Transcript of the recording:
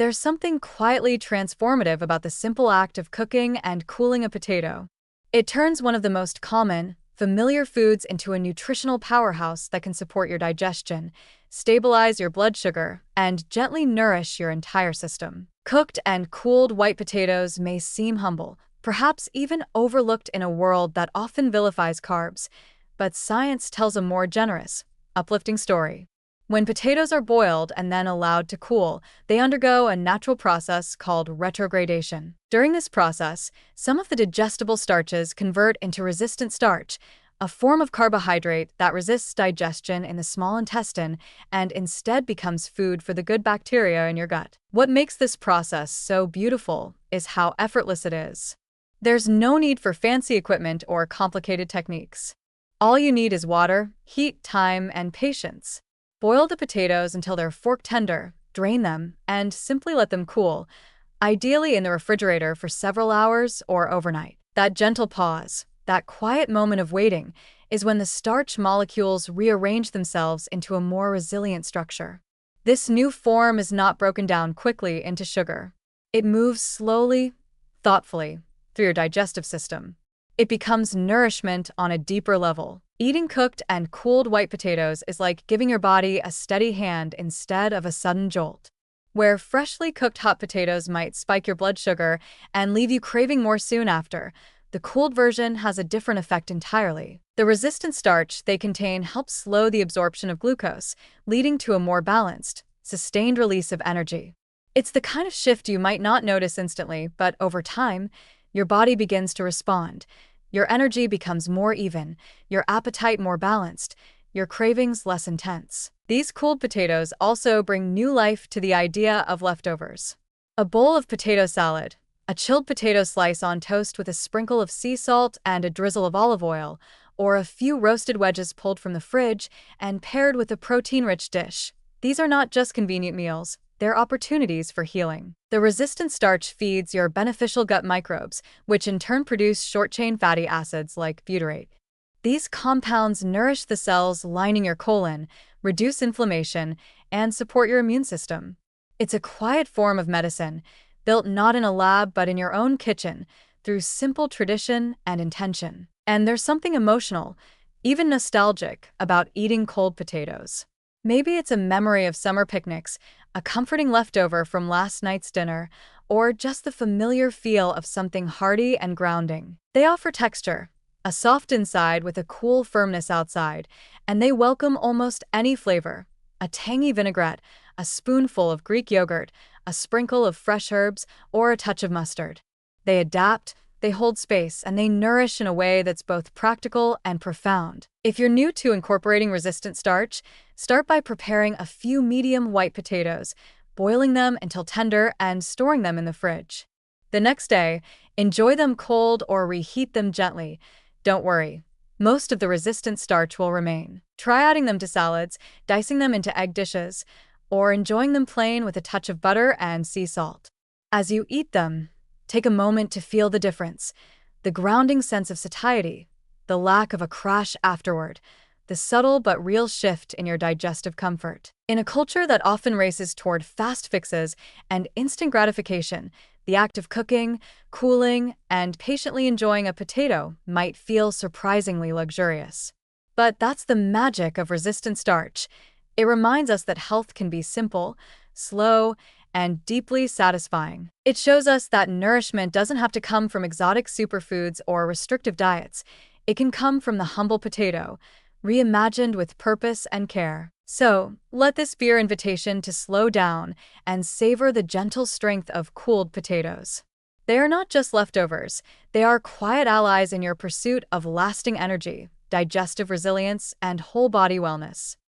There's something quietly transformative about the simple act of cooking and cooling a potato. It turns one of the most common, familiar foods into a nutritional powerhouse that can support your digestion, stabilize your blood sugar, and gently nourish your entire system. Cooked and cooled white potatoes may seem humble, perhaps even overlooked in a world that often vilifies carbs, but science tells a more generous, uplifting story. When potatoes are boiled and then allowed to cool, they undergo a natural process called retrogradation. During this process, some of the digestible starches convert into resistant starch, a form of carbohydrate that resists digestion in the small intestine and instead becomes food for the good bacteria in your gut. What makes this process so beautiful is how effortless it is. There's no need for fancy equipment or complicated techniques. All you need is water, heat, time, and patience. Boil the potatoes until they're fork tender, drain them, and simply let them cool, ideally in the refrigerator for several hours or overnight. That gentle pause, that quiet moment of waiting, is when the starch molecules rearrange themselves into a more resilient structure. This new form is not broken down quickly into sugar. It moves slowly, thoughtfully, through your digestive system. It becomes nourishment on a deeper level. Eating cooked and cooled white potatoes is like giving your body a steady hand instead of a sudden jolt. Where freshly cooked hot potatoes might spike your blood sugar and leave you craving more soon after, the cooled version has a different effect entirely. The resistant starch they contain helps slow the absorption of glucose, leading to a more balanced, sustained release of energy. It's the kind of shift you might not notice instantly, but over time, your body begins to respond. Your energy becomes more even, your appetite more balanced, your cravings less intense. These cooled potatoes also bring new life to the idea of leftovers. A bowl of potato salad, a chilled potato slice on toast with a sprinkle of sea salt and a drizzle of olive oil, or a few roasted wedges pulled from the fridge and paired with a protein-rich dish. These are not just convenient meals. They're opportunities for healing. The resistant starch feeds your beneficial gut microbes, which in turn produce short-chain fatty acids like butyrate. These compounds nourish the cells lining your colon, reduce inflammation, and support your immune system. It's a quiet form of medicine, built not in a lab but in your own kitchen, through simple tradition and intention. And there's something emotional, even nostalgic, about eating cold potatoes. Maybe it's a memory of summer picnics, a comforting leftover from last night's dinner, or just the familiar feel of something hearty and grounding. They offer texture, a soft inside with a cool firmness outside, and they welcome almost any flavor: a tangy vinaigrette, a spoonful of Greek yogurt, a sprinkle of fresh herbs, or a touch of mustard. They adapt, they hold space, and they nourish in a way that's both practical and profound. If you're new to incorporating resistant starch, start by preparing a few medium white potatoes, boiling them until tender, and storing them in the fridge. The next day, enjoy them cold or reheat them gently. Don't worry, most of the resistant starch will remain. Try adding them to salads, dicing them into egg dishes, or enjoying them plain with a touch of butter and sea salt. As you eat them, take a moment to feel the difference: the grounding sense of satiety, the lack of a crash afterward, the subtle but real shift in your digestive comfort. In a culture that often races toward fast fixes and instant gratification, the act of cooking, cooling, and patiently enjoying a potato might feel surprisingly luxurious. But that's the magic of resistant starch. It reminds us that health can be simple, slow, and deeply satisfying. It shows us that nourishment doesn't have to come from exotic superfoods or restrictive diets. It can come from the humble potato, reimagined with purpose and care. So, let this be your invitation to slow down and savor the gentle strength of cooled potatoes. They are not just leftovers, they are quiet allies in your pursuit of lasting energy, digestive resilience, and whole body wellness.